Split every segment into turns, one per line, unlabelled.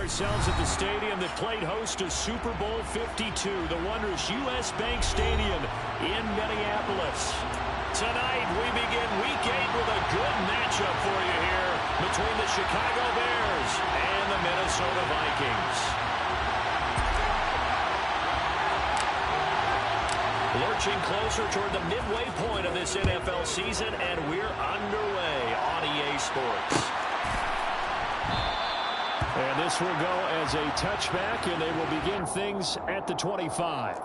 ourselves at the stadium that played host to Super Bowl 52, the wondrous U.S. Bank Stadium in Minneapolis. Tonight, we begin Week 8 with a good matchup for you here between the Chicago Bears and the Minnesota Vikings. Lurching closer toward the midway point of this NFL season, and we're underway on EA Sports. And this will go as a touchback, and they will begin things at the 25.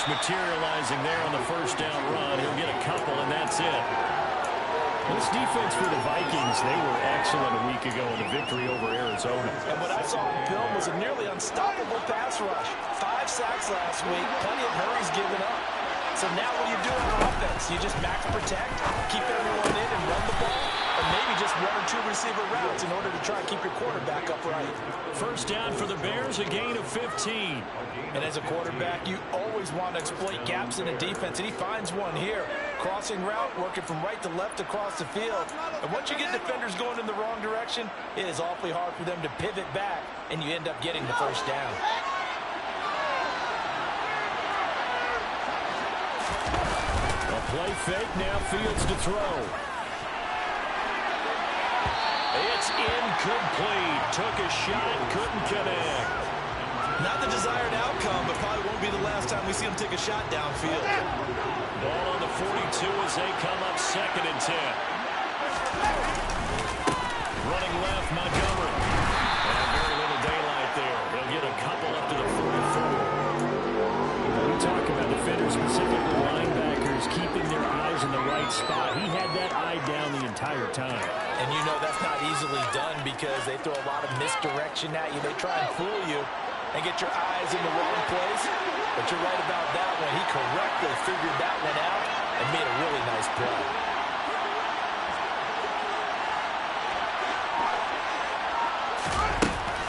Materializing there on the first down run. He'll get a couple, and that's it. This defense for the Vikings, they were excellent a week ago in the victory over Arizona.
And what I saw on film was a nearly unstoppable pass rush. 5 sacks last week, plenty of hurries given up. So now what do you do on offense? You just max protect, keep everyone in and run the ball, or maybe just 1 or 2 receiver routes in order to try and keep your quarterback upright.
First down for the Bears, a gain of 15.
And as a quarterback, you always want to exploit gaps in a defense, and he finds one here. Crossing route, working from right to left across the field. And once you get defenders going in the wrong direction, it is awfully hard for them to pivot back, and you end up getting the first down.
A play fake, now Fields to throw. It's incomplete. Took a shot, couldn't connect.
Not the desired outcome, but probably won't be the last time we see him take a shot downfield.
Ball on the 42 as they come up 2nd and 10. Running left, Montgomery. And very little daylight there. They'll get a couple up to the 44. We talk about defenders, specifically linebackers, keeping their eyes in the right spot. He had that eye down the entire time.
And you know that's not easily done because they throw a lot of misdirection at you. They try and fool you and get your eyes in the wrong place. But you're right about that one. He correctly figured that one out and made a really nice play.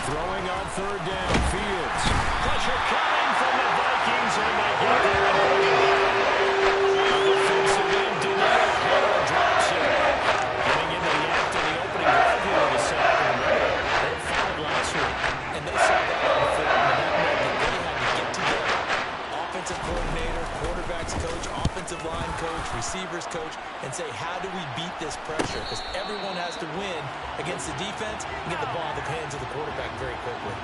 Throwing on 3rd down, Fields. Pressure coming from the Vikings, and they get there and bring it down. Defensive end denied. Taylor drops it. Getting into the act of the opening drive here in the second. They fouled last week.
And they saw that on film, and that meant that they had to get together. Offensive coordinator, quarterback's coach, offensive line coach, receivers coach, and say, how do we beat this pressure? Because everyone has to win against the defense and get the ball in the hands of the quarterback very quickly.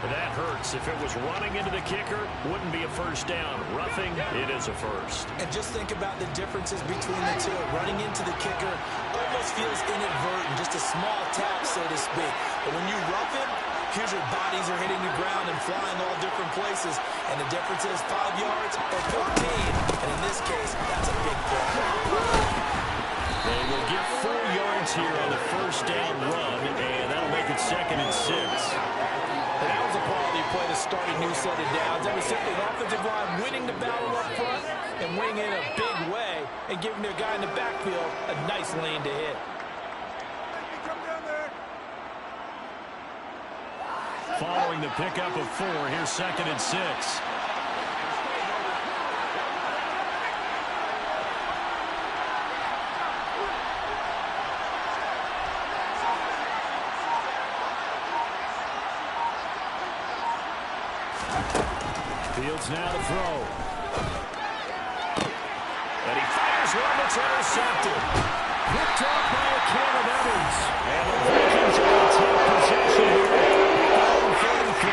That hurts. If it was running into the kicker, wouldn't be a first down. Roughing, it is a first.
And just think about the differences between the two. Running into the kicker almost feels inadvertent, just a small tap, so to speak. But when you rough him, here's your bodies are hitting the ground and flying all different places. And the difference is 5 yards or 14. And in this case, that's a big play.
They will get 4 yards here on the first down run, and that'll make it 2nd and 6.
And that was a quality play to start a new set of downs. That was simply an offensive line winning the battle up front and winning in a big way and giving their guy in the backfield a nice lane to hit.
Following the pickup of 4, here's 2nd and 6. Fields now to throw. And he fires one that's intercepted. Picked off by a can of Evans. And the Vikings are going to take possession here. 33.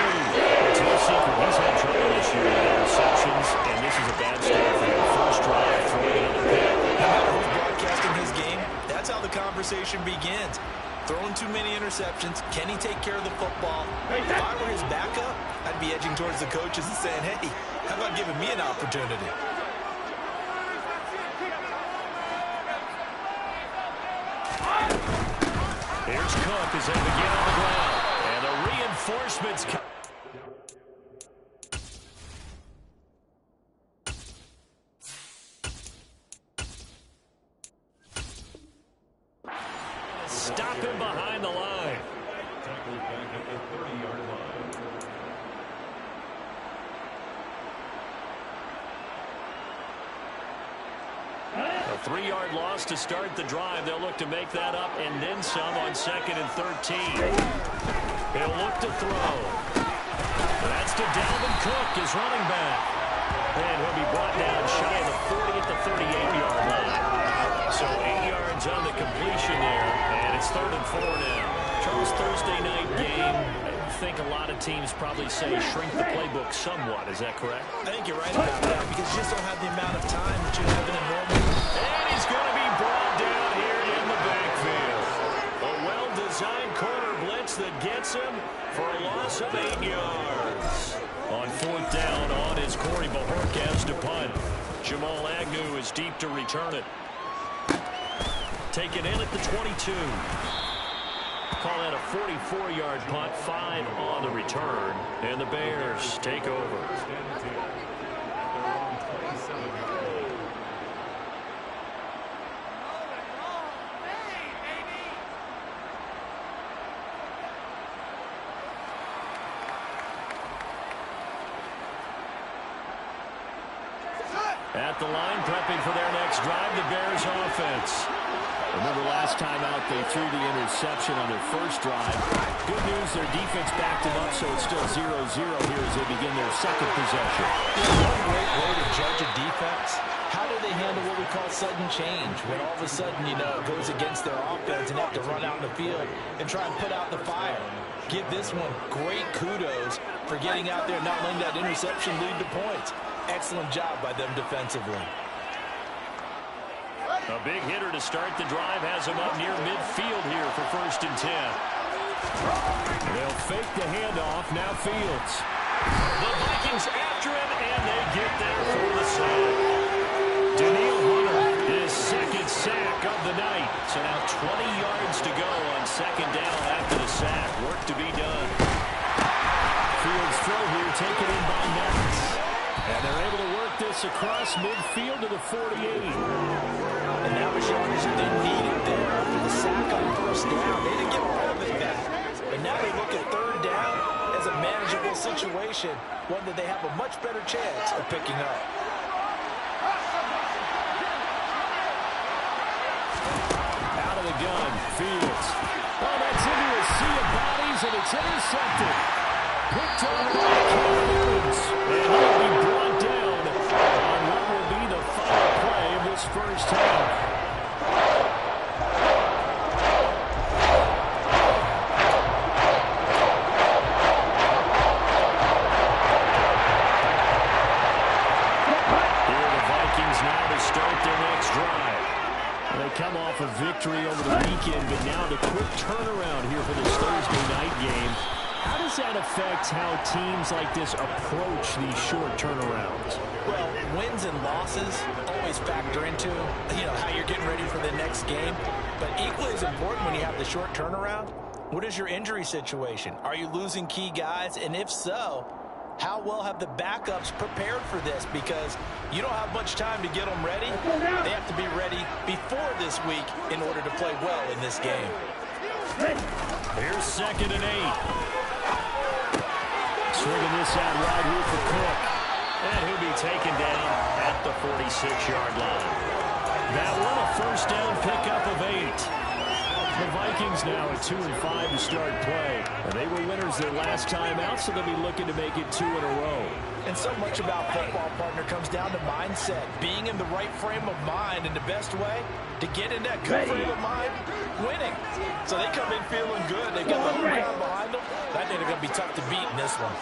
It's no secret he's had trouble this year with interceptions, and this is a bad start for him. First drive, throwing another pick.
No matter who's broadcasting his game, that's how the conversation begins. Throwing too many interceptions. Can he take care of the football? If I were his backup, I'd be edging towards the coaches and saying, hey, how about giving me an opportunity?
Here's Cook as they begin on the ground. And the Reinforcements come. Stop him behind the line.
Tackled back at the 30-yard line.
A 3-yard loss to start the drive. They'll look to make that up and then some on 2nd and 13. He'll look to throw. That's to Dalvin Cook, his running back. And he'll be brought down shy of the 40 at the 38-yard line. So 8 yards on the completion there, and it's 3rd and 4 now. Charles, Thursday night game, I think a lot of teams probably say shrink the playbook somewhat. Is that correct?
I think you're right about that because you just don't have the amount of time that you have in a normal.
And he's going to be brought down here in the backfield. A well-designed corner blitz that gets him for a loss of 8 yards. On 4th down on is Corey Bajorquez to punt. Jamal Agnew is deep to return it. Taken in at the 22. Call that a 44-yard punt, 5 on the return, and the Bears take over. At the line, prepping for their next drive, the Bears offense. Remember last time out, they threw the interception on their first drive. Good news, their defense backed them up, so it's still 0-0 here as they begin their second possession.
One great way to judge a defense, how do they handle what we call sudden change? When all of a sudden, you know, it goes against their offense and they have to run out in the field and try and put out the fire. Give this one great kudos for getting out there and not letting that interception lead to points. Excellent job by them defensively.
A big hitter to start the drive has him up near midfield here for 1st and 10. They'll fake the handoff. Now Fields. The Vikings after him, and they get there for the sack. Daniil Hunter, his 2nd sack of the night. So now 20 yards to go on 2nd down after the sack. Work to be done. Fields throw here, taken in by Knox. And they're able to work this across midfield to the 48.
And that was yardage that they needed there after the sack on 1st down. They didn't get all of it back. But now they look at 3rd down as a manageable situation, one that they have a much better chance of picking up.
Out of the gun, Fields. Oh, that's into a sea of bodies, and it's intercepted. Picked up by Evans. And he'll be brought down on what will be the final play of this first half. Here are the Vikings now to start their next drive. They come off a victory over the weekend, but now the quick turnaround here for this Thursday night game. How does that affect how teams like this approach these short turnarounds?
Well, wins and losses always factor into, how you're getting ready for the next game. But equally as important when you have the short turnaround, what is your injury situation? Are you losing key guys? And if so, how well have the backups prepared for this? Because you don't have much time to get them ready. They have to be ready before this week in order to play well in this game.
Here's 2nd and 8. Swinging this out wide here for Cook. And he'll be taken down at the 46-yard line. That one, a 1st down pickup of 8. The Vikings now at 2-5 to start play. And they were winners their last time out, so they'll be looking to make it 2 in a row.
And so much about football, partner, comes down to mindset. Being in the right frame of mind, and the best way to get in that good frame of mind, winning. So they come in feeling good. They've got the whole crowd behind them. I think they're going to be tough to beat in this one.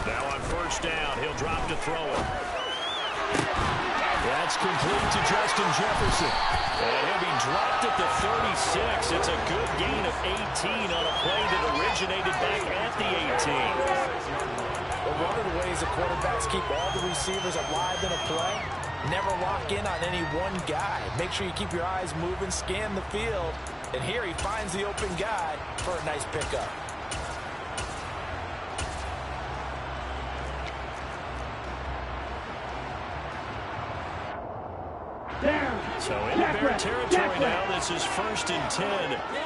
Now on 1st down, he'll drop to throw it. That's complete to Justin Jefferson. And he'll be dropped at the 36. It's a good gain of 18 on a play that originated back at the 18.
But one of the ways the quarterbacks keep all the receivers alive in a play Never lock in on any one guy. Make sure you keep your eyes moving, scan the field. And here he finds the open guy for a nice pickup.
So into Bear territory now. This is 1st and 10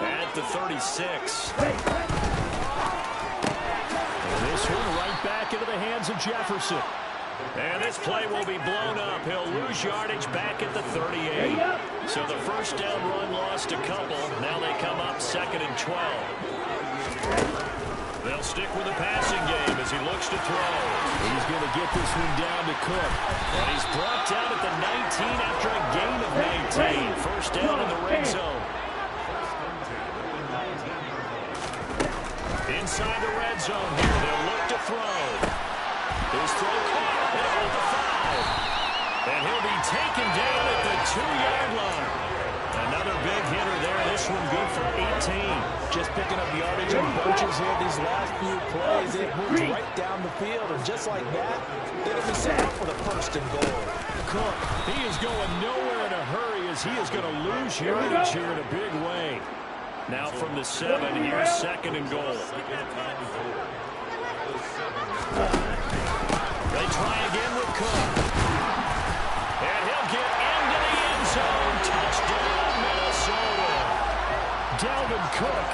at the 36. And this one right back into the hands of Jefferson. And this play will be blown up. He'll lose yardage back at the 38. So the first down run lost a couple. Now they come up 2nd and 12. They'll stick with the passing game as he looks to throw. He's going to get this one down to Cook. And he's brought down at the 19 after a gain of 19. First down in the red zone. Inside the red zone here. They'll look to throw. His throw caught at the 5. And he'll be taken down at the 2-yard line. Another big hitter there. This one good for 18.
Just picking up yardage in bunches here these last few plays. It moved right down the field. And just like that, they're going to be set up for the 1st and goal.
Cook, he is going nowhere in a hurry as he is going to lose yardage here in a big way. Now from the 7, here's 2nd and goal. They try again with Cook. And he'll get into the end zone. Touchdown, Minnesota. Dalvin Cook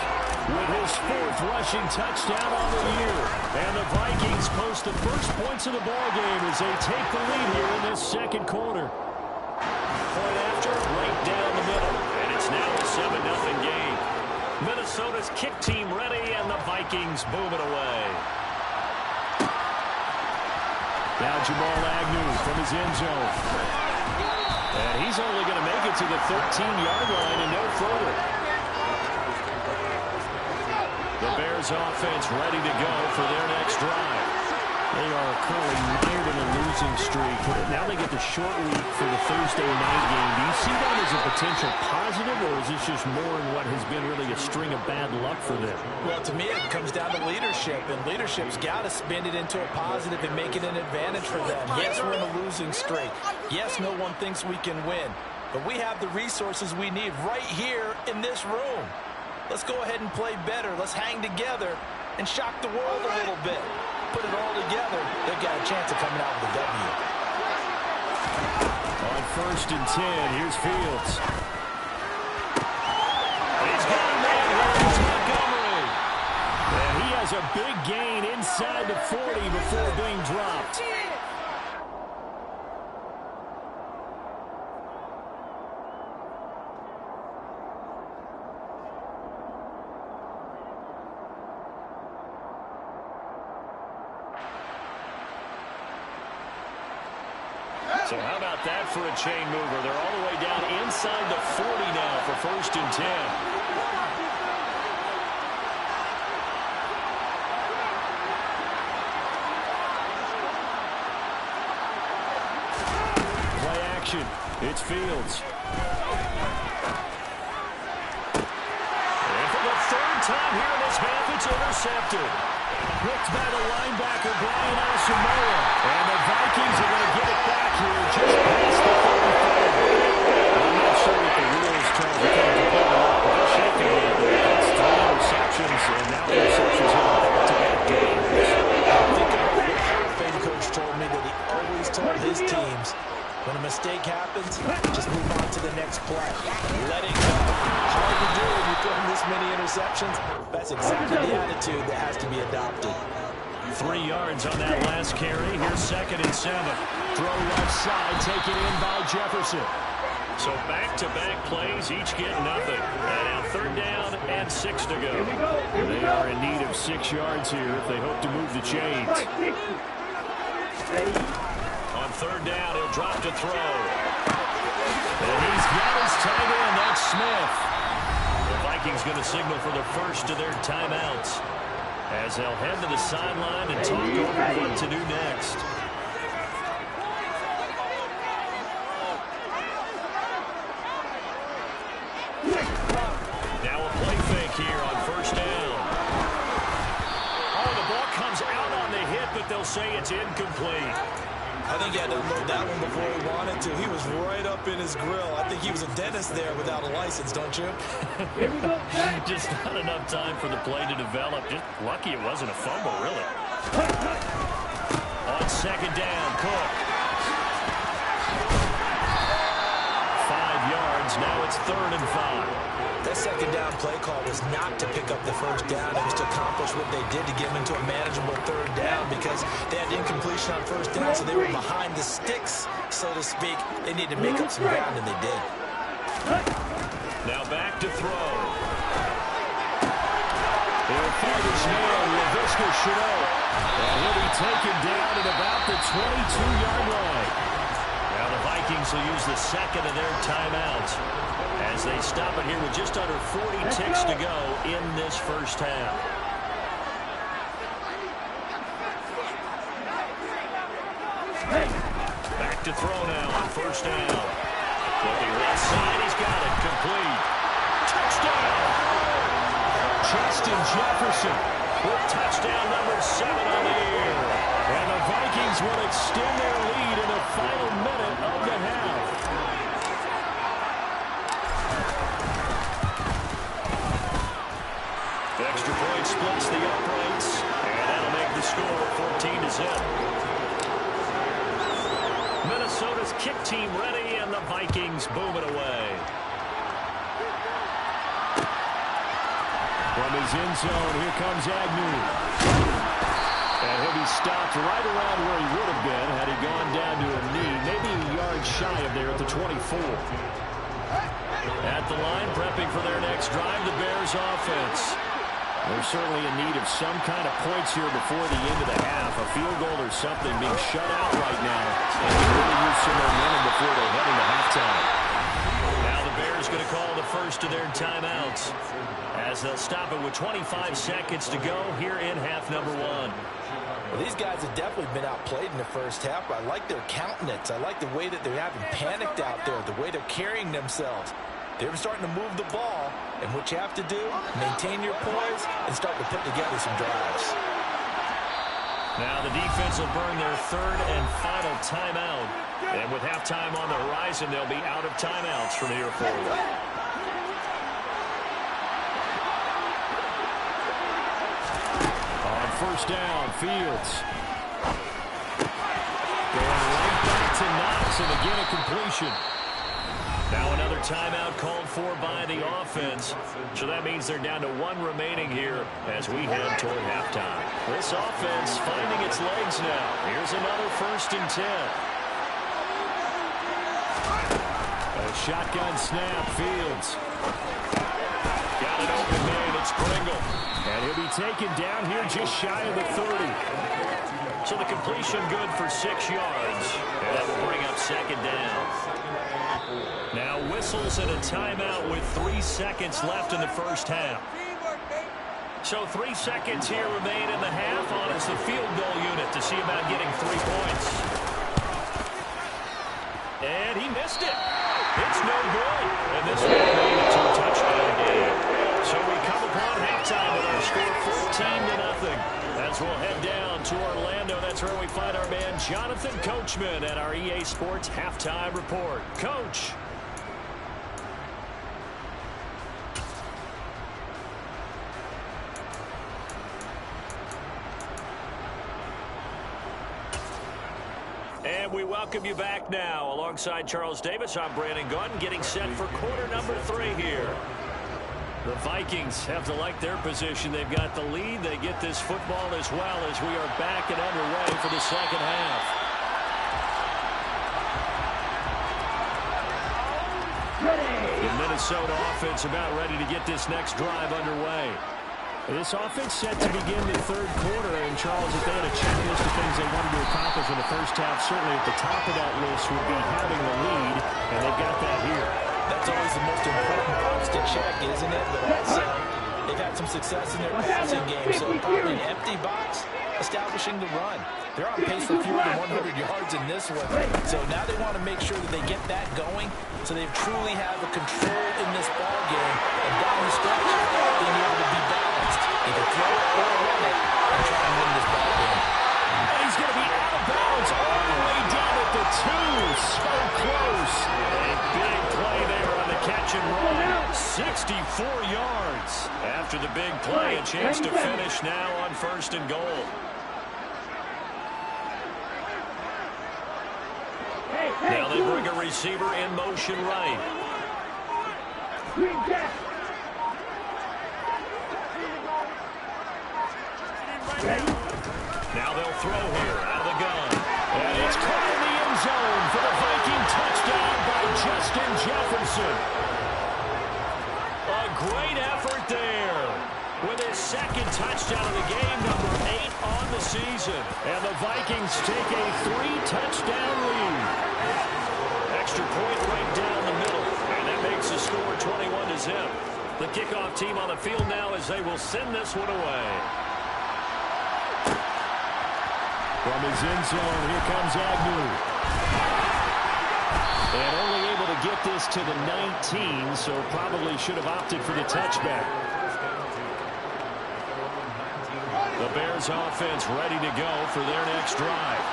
with his 4th rushing touchdown on the year. And the Vikings post the first points of the ballgame as they take the lead here in this 2nd quarter. Point after, right down the middle. And it's now a 7-0 game. Minnesota's kick team ready, and the Vikings boom it away. Now Jamal Agnew from his end zone. And he's only going to make it to the 13-yard line and no further. The Bears offense ready to go for their next drive. They are currently mired in a losing streak. Now they get the short week for the Thursday night game. Do you see that as a potential positive, or is this just more in what has been really a string of bad luck for them?
Well, to me, it comes down to leadership, and leadership's got to spin it into a positive and make it an advantage for them. Yes, we're in a losing streak. Yes, no one thinks we can win, but we have the resources we need right here in this room. Let's go ahead and play better. Let's hang together and shock the world a little bit. Put it all together, they've got a chance of coming out with a W.
On 1st and 10, here's Fields. He's got a man here in Montgomery. And he has a big gain inside the 40 before being dropped. So how about that for a chain mover? They're all the way down inside the 40 now for 1st and 10. Play action. It's Fields. And for the 3rd time here in this half, it's intercepted. Picked by the linebacker, Brian Asamoah. And the Vikings are going to get it back here just past the 35. I'm not sure what the rules tell us to come to play with, but they're shaking it. That's 3 interceptions, and now interceptions here in back-to-back games.
Think about what Fame coach told me that he always told his teams, when a mistake happens, just move on to the next play. Let it go. Hard to do when you throw this many interceptions. That's exactly the attitude that has to be adopted.
3 yards on that last carry. Here's 2nd and 7. Throw left side, taken in by Jefferson. So back-to-back plays, each get nothing. And now 3rd down and 6 to go. They are in need of 6 yards here if they hope to move the chains. On 3rd down, he'll drop to throw. And he's got his tight end. That's Smith. The Vikings going to signal for the first of their timeouts as they'll head to the sideline and talk over what to do next. Now a play fake here on 1st down. Oh, the ball comes out on the hit, but they'll say it's incomplete.
I think he had to unload that one before he wanted to. He was right up in his grill. I think he was a dentist there without a license, don't you?
Just not enough time for the play to develop. Just lucky it wasn't a fumble, really. On second down, Cook. 5 yards. Now it's 3rd and 5.
That second down play call was not to pick up the first down. It was to accomplish what they did to get them into a manageable 3rd down because they had incompletion on first down, so they were behind the sticks, so to speak. They needed to make up some ground, and they did.
Now back to throw. He'll find his man, Laviska Shenault. And he'll be taken down at about the 22-yard line. Now the Vikings will use the second of their timeouts as they stop it here with just under 40 ticks to go in this first half. Back to throw now on first down. Looking left side, he's got it. Complete. Touchdown! Justin Jefferson with touchdown number 7 on the year. And the Vikings will extend their lead in the final minute of the half. Extra point splits the uprights, and that'll make the score 14-0. Minnesota's kick team ready, and the Vikings boom it away. From his end zone, here comes Agnew. And he'll be stopped right around where he would have been had he gone down to a knee, maybe a yard shy of there at the 24. At the line, prepping for their next drive, the Bears offense. They're certainly in need of some kind of points here before the end of the half. A field goal or something being shut out right now. And they really use some momentum before they head into halftime. Now the Bears going to call the first of their timeouts as they'll stop it with 25 seconds to go here in half number 1.
Well, these guys have definitely been outplayed in the first half, but I like their countenance. I like the way that they're having panicked out there, the way they're carrying themselves. They're starting to move the ball, and what you have to do, maintain your poise and start to put together some drives.
Now the defense will burn their 3rd and final timeout. And with halftime on the horizon, they'll be out of timeouts from here forward. On first down, Fields. Going right back to Knox, and again a completion. Now another timeout called for by the offense. So that means they're down to 1 remaining here as we head toward halftime. This offense finding its legs now. Here's another 1st and 10. A shotgun snap, Fields. Got an open man, it's Pringle. And he'll be taken down here just shy of the 30. So the completion good for 6 yards. And that will bring up 2nd down. Now whistles and a timeout with 3 seconds left in the first half. So 3 seconds here remain in the half on as the field goal unit to see about getting 3 points. And he missed it. It's no good. And this will remain a 2-touchdown game. So we come upon halftime with our score 14-0. As we'll head down to Orlando, that's where we find our man Jonathan Coachman at our EA Sports Halftime Report. Coach. And we welcome you back now. Alongside Charles Davis, I'm Brandon Gunn, getting set for quarter number 3 here. The Vikings have to like their position. They've got the lead. They get this football as well as we are back and underway for the second half. The Minnesota offense about ready to get this next drive underway. This offense set to begin the 3rd quarter, and Charles, if they had a checklist of things they wanted to accomplish in the first half, certainly at the top of that list would be having the lead, and they've got that here.
That's always the most important box to check, isn't it? But also, they've had some success in their passing game, so probably an empty box, establishing the run. They're on pace for fewer than 100 yards in this one, so now they want to make sure that they get that going, so they truly have a control in this ball game, and down the stretch, being able to be balanced, either throw it or run it, and try and win this ball game.
And he's going to be out of bounds all the way down 64 yards. After the big play, a chance to finish now on 1st and goal. Now they bring a receiver in motion right. Now they'll throw here out of the gun. And it's caught in the end zone for the Viking touchdown by Justin Jefferson. A great effort there with his 2nd touchdown of the game, number 8 on the season. And the Vikings take a 3-touchdown lead. Extra point right down the middle. And that makes the score 21-0. The kickoff team on the field now as they will send this one away. From his end zone, here comes Agnew. And only able to get this to the 19, so probably should have opted for the touchback. The Bears offense ready to go for their next drive.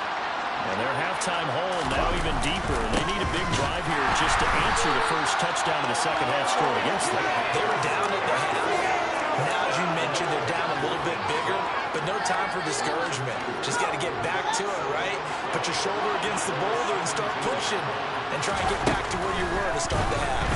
And their halftime hole now even deeper. They need a big drive here just to answer the first touchdown of the second half score against them.
They were down at the half. Now, as you mentioned, they're down a little bit bigger, but no time for discouragement. Just got to get back to it, right? Put your shoulder against the boulder and start pushing and try and get back to where you were to start the half.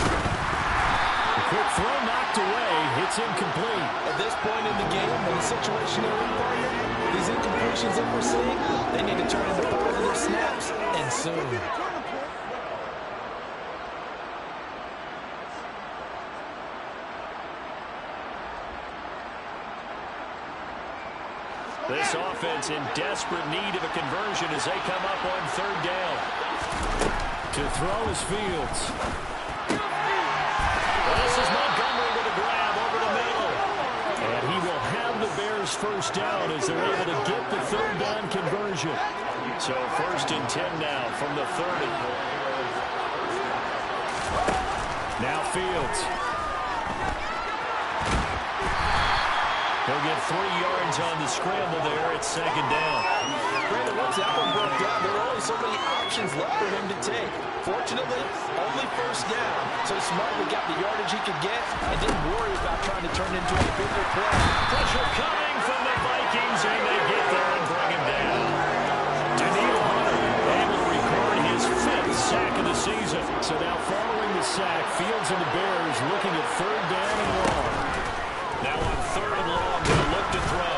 A quick throw knocked away. It's incomplete.
At this point in the game, when the situation they're in, partner, these incompletions that we're seeing, they need to turn into positive snaps, and soon.
This offense in desperate need of a conversion as they come up on 3rd down. To throw is Fields. Well, this is Montgomery with a grab over the middle. And he will have the Bears 1st down as they're able to get the 3rd down conversion. So 1st and 10 now from the 30. Now Fields. He'll get 3 yards on the scramble there. It's 2nd down.
Brandon, once that one broke down, there were only so many options left for him to take. Fortunately, only 1st down. So Smartly got the yardage he could get and didn't worry about trying to turn into a bigger play.
Pressure coming from the Vikings, and they get there and bring him down. Daniil Hunter able to record his 5th sack of the season. So now following the sack, Fields and the Bears looking at 3rd down and long. Now on 3rd and long, they'll look to throw.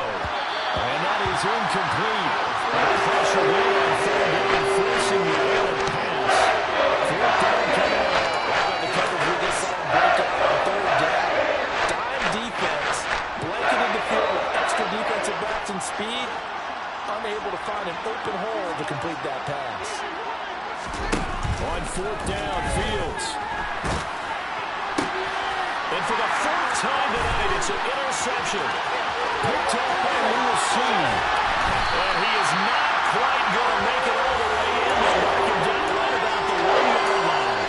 And that is incomplete. Pressure there on 3rd down, forcing the errant pass. 4th down coming up.
Right on the coverage with this side breakout on 3rd down. Dime defense, blanketed the field with extra defensive backs and speed. Unable to find an open hole to complete that pass.
On 4th down, Fields. And for the 4th time tonight, it's an interception. Picked up by Lewis C. And he is not quite going to make it all the way in. They mark him down right about the 1-yard line.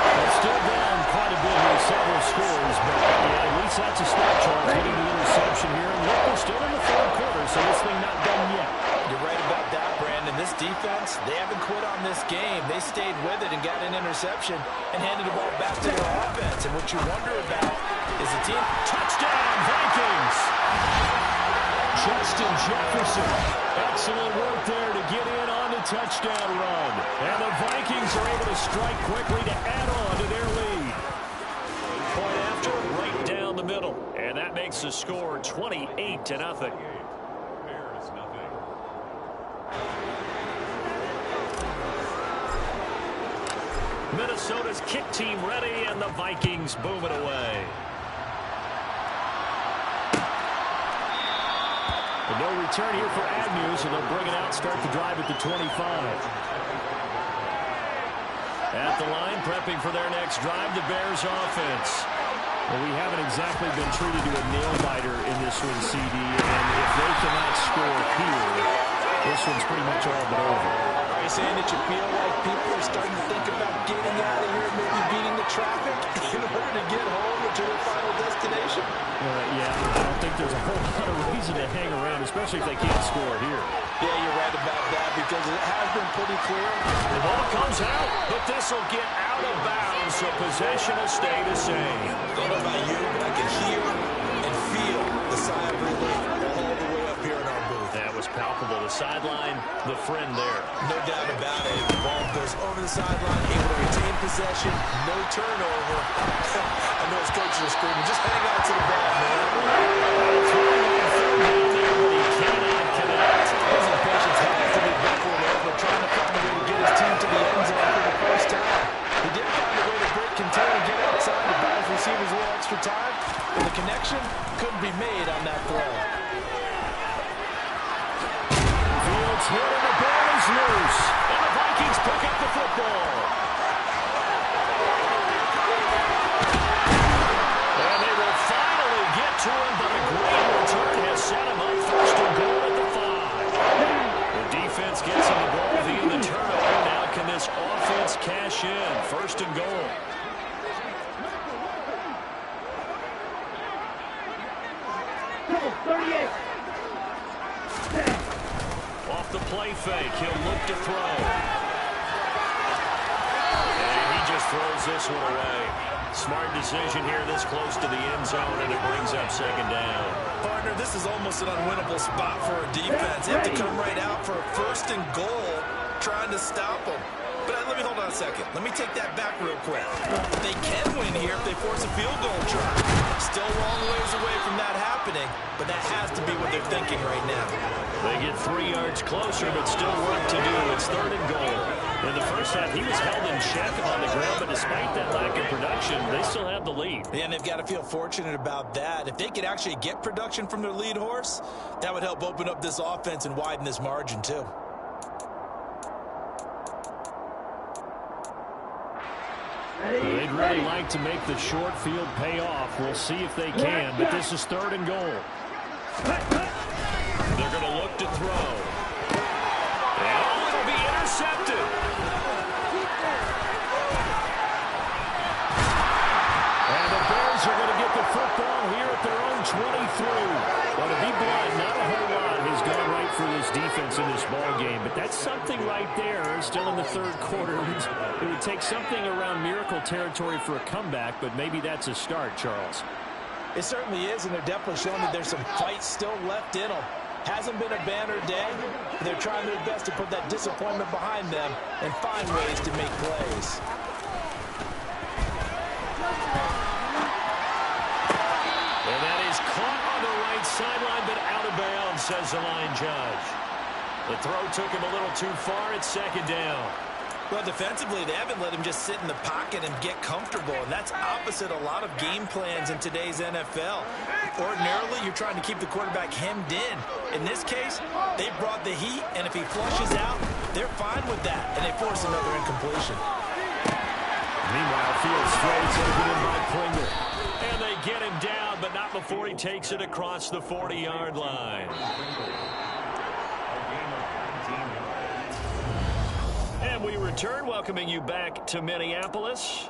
They're still down quite a bit here, several scores, but yeah, at least that's a start charge getting the interception here. And look, we're still in the 3rd quarter, so this thing not done yet.
You're right about that, Brandon. This defense, they haven't quit on this game. They stayed with it and got an interception and handed the ball back to their offense. And what you wonder about is the team.
Touchdown, Vikings! Justin Jefferson. Excellent work there to get in on the touchdown run. And the Vikings are able to strike quickly to add on to their lead. Point after, right down the middle. And that makes the score 28-0. Minnesota's kick team ready, and the Vikings boom it away. And no return here for Agnew, so they'll bring it out, start the drive at the 25. At the line, prepping for their next drive, the Bears offense. Well, we haven't exactly been treated to a nail-biter in this one, CD, and if they cannot score here, this one's pretty much all but over.
Are you saying that you feel like people are starting to think about getting out of here, maybe beating the traffic in order to get home or to their final destination?
Yeah, I don't think there's a whole lot of reason to hang around, especially if they can't score here.
Yeah, you're right about that, because it has been pretty clear.
The ball comes out, but this will get out of bounds, so possession will stay the same.
I don't know about you, but I can hear and feel the sigh of relief all the way up here in our booth.
That was palpable. The sideline, the friend there.
No doubt about it. The ball goes over the sideline, able to retain possession, no turnover. I know his coaches are screaming, just hang on to the ball, man. His impatience has to be buckled over, trying to find a way to get his team to the end zone for the first time. He did find a way to break contain and get outside to buy his receivers a little extra time, but the connection couldn't be made on that throw.
Fields hit and the ball is loose. And the Vikings pick up the football. And they will finally get to him, but a great return has set him up first and goal at the 5. The defense gets him the ball via the turnover. Now can this offense cash in? First and goal. Off the play fake, he'll look to throw. And he just throws this one away. Smart decision here this close to the end zone, and it brings up second down.
Partner, this is almost an unwinnable spot for a defense. They have to come right out for a first and goal, trying to stop them. But let me hold on a second. Let me take that back real quick. They can win here if they force a field goal try. Still a long ways away from that happening, but that has to be what they're thinking right now.
They get 3 yards closer, but still work to do. It's third and goal. In the first half, he was held in check on the ground, but despite that lack of production, they still have the lead.
Yeah, and they've got to feel fortunate about that. If they could actually get production from their lead horse, that would help open up this offense and widen this margin, too.
They'd really like to make the short field pay off. We'll see if they can, but this is third and goal. They're going to look to throw. And it'll be intercepted. And the Bears are going to get the football here at their own 23. Well, to be blunt, not a whole lot has gone right for this defense in this ball game, but that's something right there. Still in the third quarter. It would take something around miracle territory for a comeback, but maybe that's a start, Charles.
It certainly is, and they're definitely showing that there's some fight still left in them. Hasn't been a banner day. They're trying their best to put that disappointment behind them and find ways to make plays.
And that is caught on the right sideline, but out of bounds, says the line judge. The throw took him a little too far. It's second down.
Well, defensively, they haven't let him just sit in the pocket and get comfortable, and that's opposite a lot of game plans in today's NFL. Ordinarily, you're trying to keep the quarterback hemmed in. In this case, they brought the heat, and if he flushes out, they're fine with that, and they force another incompletion.
Meanwhile, Fields throws taken in by Pringle. And they get him down, but not before he takes it across the 40-yard line. And we return, welcoming you back to Minneapolis.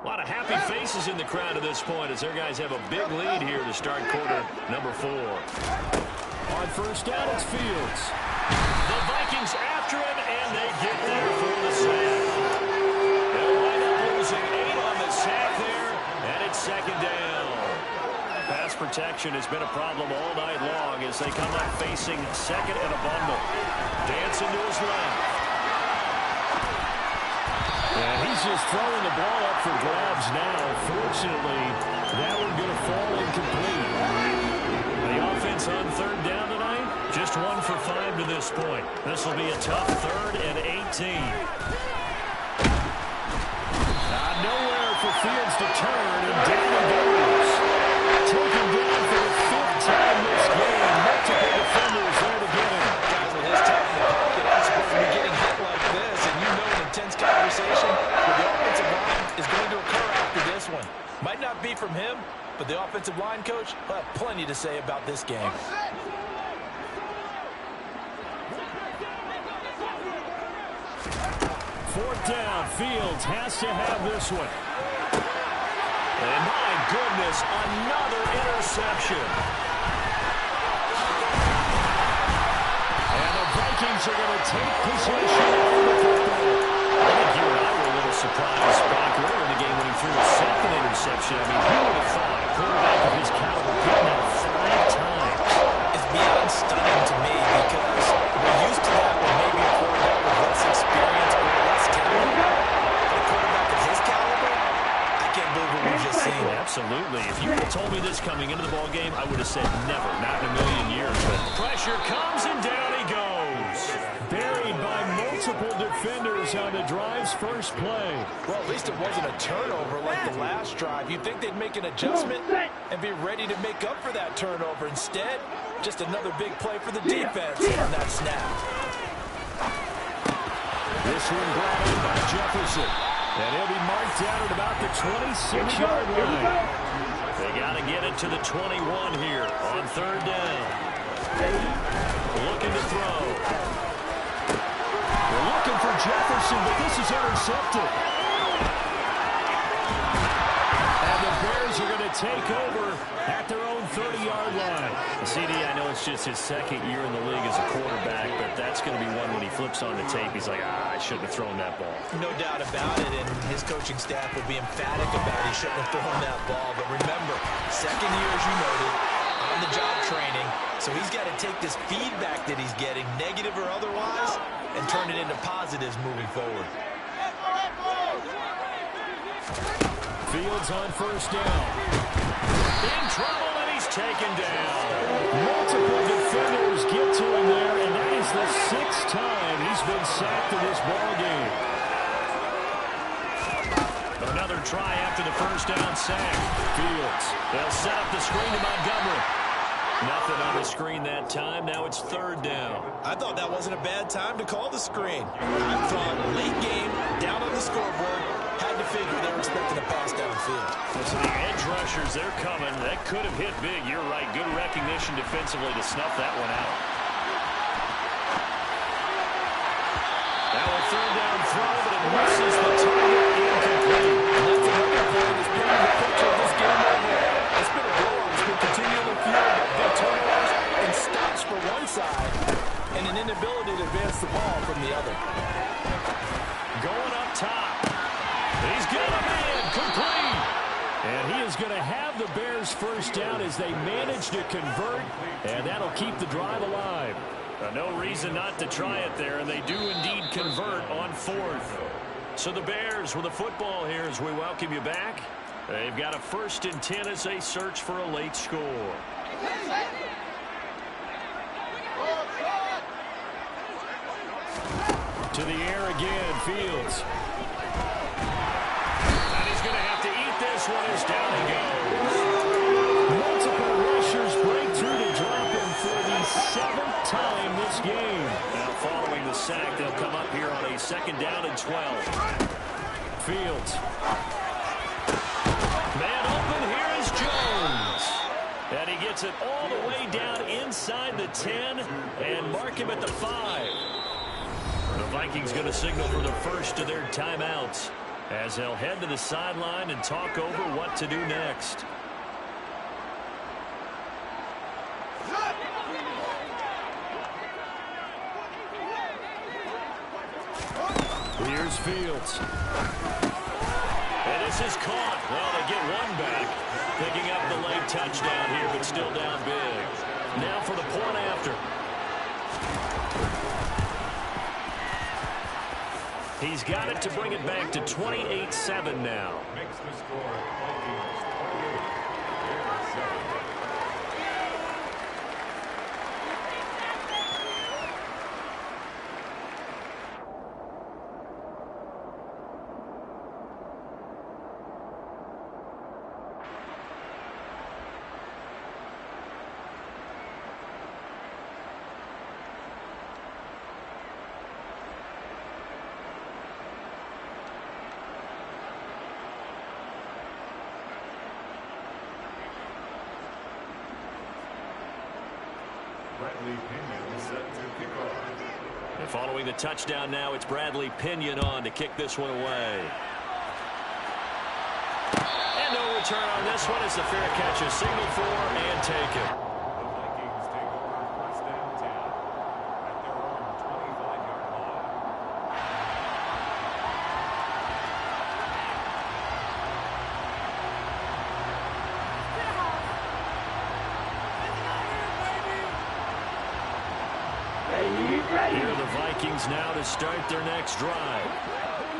A lot of happy faces in the crowd at this point as their guys have a big lead here to start quarter number 4. On first down, it's Fields. The Vikings after him, and they get there for the sack. They'll wind up losing 8 on the sack there, and it's second down. Pass protection has been a problem all night long as they come up facing second and a bundle. Dancing to his left. And he's just throwing the ball up for grabs now. Fortunately, that one going to fall incomplete. The offense on third down tonight, just 1 for 5 to this point. This will be a tough 3rd and 18. Nowhere for Fields to turn, and down he goes. Taken down for the 5th time this game. Multiple defenders there to get him.
Guys, with his time in the pocket, I'm supposed to be getting hit like this, and you know an intense conversation with the offensive line is going to occur after this one. Might not be from him, but the offensive line coach will have plenty to say about this game.
Fourth down, Fields has to have this one. And my goodness, another interception. And the Vikings are going to take possession of the football. I think you and I were a little surprised back earlier in the game when he threw a second interception. I mean, who would have thought a quarterback of his caliber getting that 5 times?
It's beyond stunning to me because we're used to that when maybe a quarterback with less experience or less talent. But a quarterback of his caliber, I can't believe what we've just seen.
Absolutely. If you had told me this coming into the ball game, I would have said never, not in a million years. But pressure comes and down he goes. Buried by multiple defenders on the drive's first play.
Well, at least it wasn't a turnover like the last drive. You'd think they'd make an adjustment and be ready to make up for that turnover. Instead, just another big play for the defense on that snap.
This one brought in by Jefferson. And he'll be marked out at about the 26-yard line. They got to get it to the 21 here on third down. Looking to throw. They're looking for Jefferson, but this is intercepted. And the Bears are going to take over at their own 30-yard line. CD, I know it's just his second year in the league as a quarterback, but that's going to be one when he flips on the tape. He's like, I shouldn't have thrown that ball.
No doubt about it, and his coaching staff will be emphatic about he shouldn't have thrown that ball. But remember, second year, as you noted, on-the-job training, so he's got to take this feedback that he's getting, negative or otherwise, and turn it into positives moving forward.
Fields on first down. In trouble, and he's taken down. Multiple defenders get to him there, and that is the 6th time he's been sacked in this ballgame. Another try after the first down sack. Fields. They'll set up the screen to Montgomery. Nothing on the screen that time. Now it's third down.
I thought that wasn't a bad time to call the screen. I thought late game, down on the scoreboard, had to figure they were expecting a pass downfield.
So the edge rushers, they're coming. That could have hit big. You're right. Good recognition defensively to snuff that one out. Now a third down throw, but it misses the target. Incomplete.
And that's another play that's been in the picture of this game right here. It's been a blowout. It's been continually fueled by big turnovers and stops for one side and an inability to advance the ball from the other.
Going up top. He's got a man. Complete. And he is going to have the Bears first down as they manage to convert, and that'll keep the drive alive. No reason not to try it there, and they do indeed convert on fourth. So the Bears with the football here as we welcome you back. They've got a 1st and 10 as they search for a late score. To the air again, Fields. And he's going to have to eat this one as down he goes. Multiple rushers break through to drop him for the 7th time this game. Now following the sack, they'll come up here on a 2nd down and 12. Fields. Man open, here is Jones. And he gets it all the way down inside the 10 and mark him at the 5. The Vikings going to signal for the first of their timeouts as they'll head to the sideline and talk over what to do next. Here's Fields. And this is caught. Well, they get one back. Picking up the late touchdown here, but still down big. Now for the point after. He's got it to bring it back to 28-7 now.
Makes the score Vikings 28, Bears 7.
And following the touchdown now, it's Bradley Pinion on to kick this one away. And no return on this one as the fair catch is signaled for and taken.
The Vikings take over 1st and 10 at their own
Vikings now to start their next drive.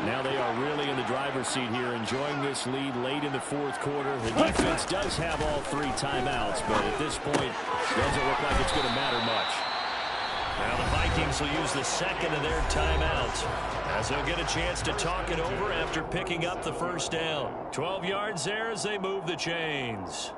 Now they are really in the driver's seat here, enjoying this lead late in the fourth quarter. The defense does have all 3 timeouts, but at this point, doesn't look like it's going to matter much. Now the Vikings will use the second of their timeouts, as they'll get a chance to talk it over after picking up the first down. 12 yards there as they move the chains.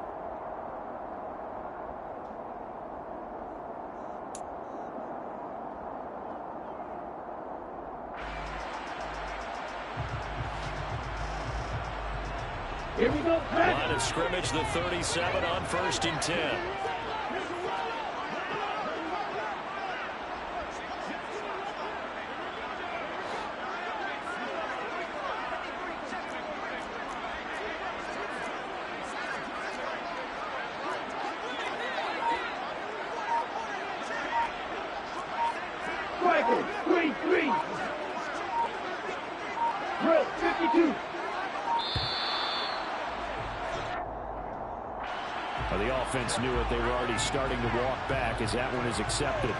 Here we go.
Line of scrimmage, the 37 on 1st and 10.
Striker, 3-3. Drill, 52.
Well, the offense knew it. They were already starting to walk back as that one is accepted.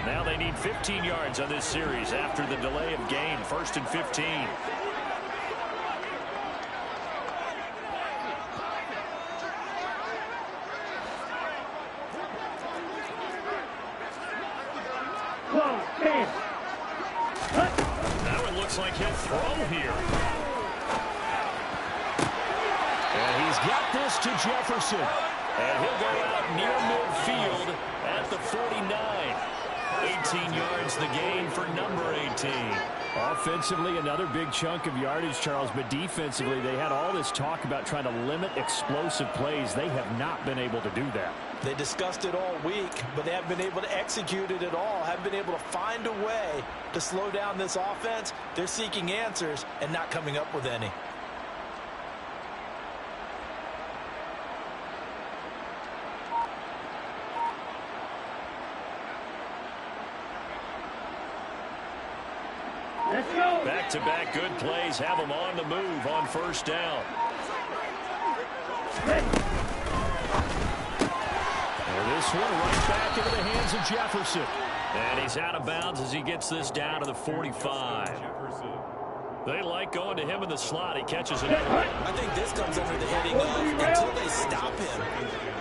Now they need 15 yards on this series after the delay of game. 1st and 15. Now it looks like he'll throw here. And he's got this to Jefferson. And he'll go out near midfield at the 49. 18 yards the gain for number 18. Offensively, another big chunk of yardage, Charles, but defensively, they had all this talk about trying to limit explosive plays. They have not been able to do that.
They discussed it all week, but they haven't been able to execute it at all. Haven't been able to find a way to slow down this offense. They're seeking answers and not coming up with any.
Let's go.
Back-to-back good plays have them on the move on 1st down. And this one right back into the hands of Jefferson. And he's out of bounds as he gets this down to the 45. They like going to him in the slot. He catches it.
I think this comes under the heading of until they stop him,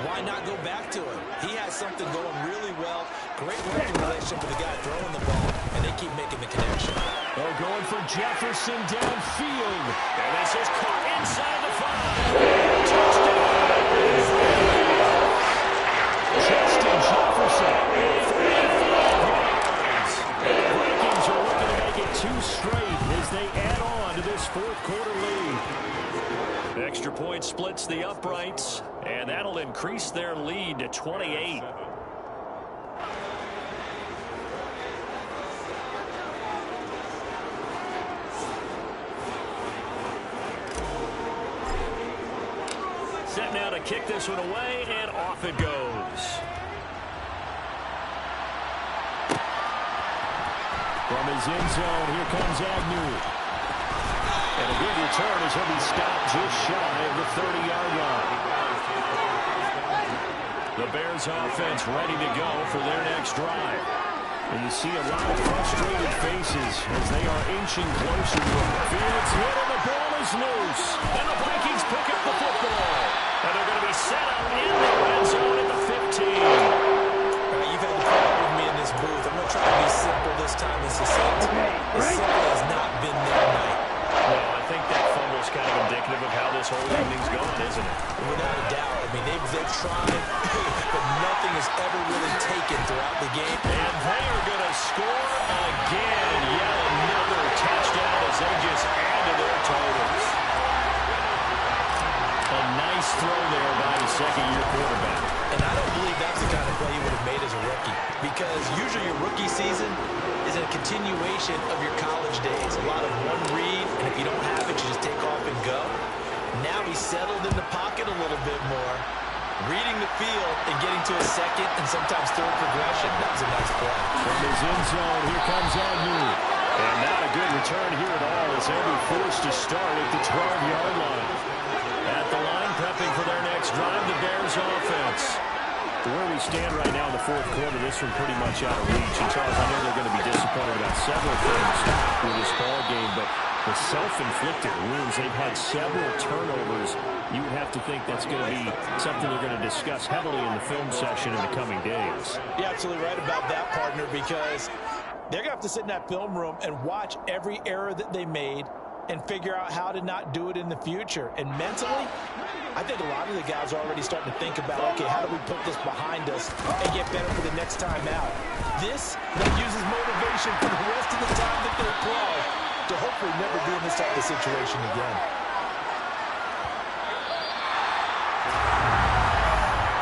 why not go back to him? He has something going really well. Great working relationship with the guy throwing the ball, and they keep making the connection.
Oh, going for Jefferson downfield. And this is caught inside the 5. Touchdown. Justin Jefferson. 45 yards. The Vikings are looking to make it 2 straight as they add on to this 4th quarter lead. Extra point splits the uprights, and that'll increase their lead to 28. Set now to kick this one away, and off it goes. From his end zone, here comes Agnew. And a good return as he'll be stopped just shy of the 30-yard line. The Bears offense ready to go for their next drive. And you see a lot of frustrated faces as they are inching closer to him. Fields hit and the ball is loose. And the Vikings pick up the football. And they're going to be set up in the red zone at the 15.
You've had the problem with me in this booth. I'm going to try to be simple this time and succinct. As simple has not been their night.
No, I think that fumble's kind of indicative of how this whole evening's gone, isn't it?
Without a doubt. I mean, they've tried, but nothing has ever really taken throughout the game.
And they are going to score again. Yet another touchdown as they just add to their totals. A nice throw there by the second-year quarterback.
And I don't believe that's the kind of play you would have made as a rookie. Because usually your rookie season is a continuation of your college days. A lot of one read, and if you don't have it, you just take off and go. Now he's settled in the pocket a little bit more. Reading the field and getting to a second and sometimes third progression. That was a nice play.
From his end zone, here comes Agnew. And not a good return here at all as Agnew forced to start at the 12-yard line. At the line, prepping for their next drive, the Bears offense. Where we stand right now in the fourth quarter, this one pretty much out of reach. And Charles, I know they're going to be disappointed about several things with this ball game, but the self-inflicted wounds, they've had several turnovers. You would have to think that's going to be something they're going to discuss heavily in the film session in the coming days.
You're absolutely right about that, partner, because they're going to have to sit in that film room and watch every error that they made and figure out how to not do it in the future. And mentally, I think a lot of the guys are already starting to think about, okay, how do we put this behind us and get better for the next time out? This then uses motivation for the rest of the time that they play to hopefully never be in this type of situation again.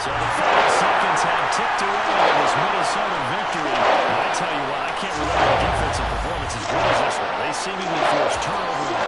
So the 5 seconds have ticked away in this Minnesota victory. And I tell you what, I can't remember a defensive performance as good as this one. They seemingly forced turnovers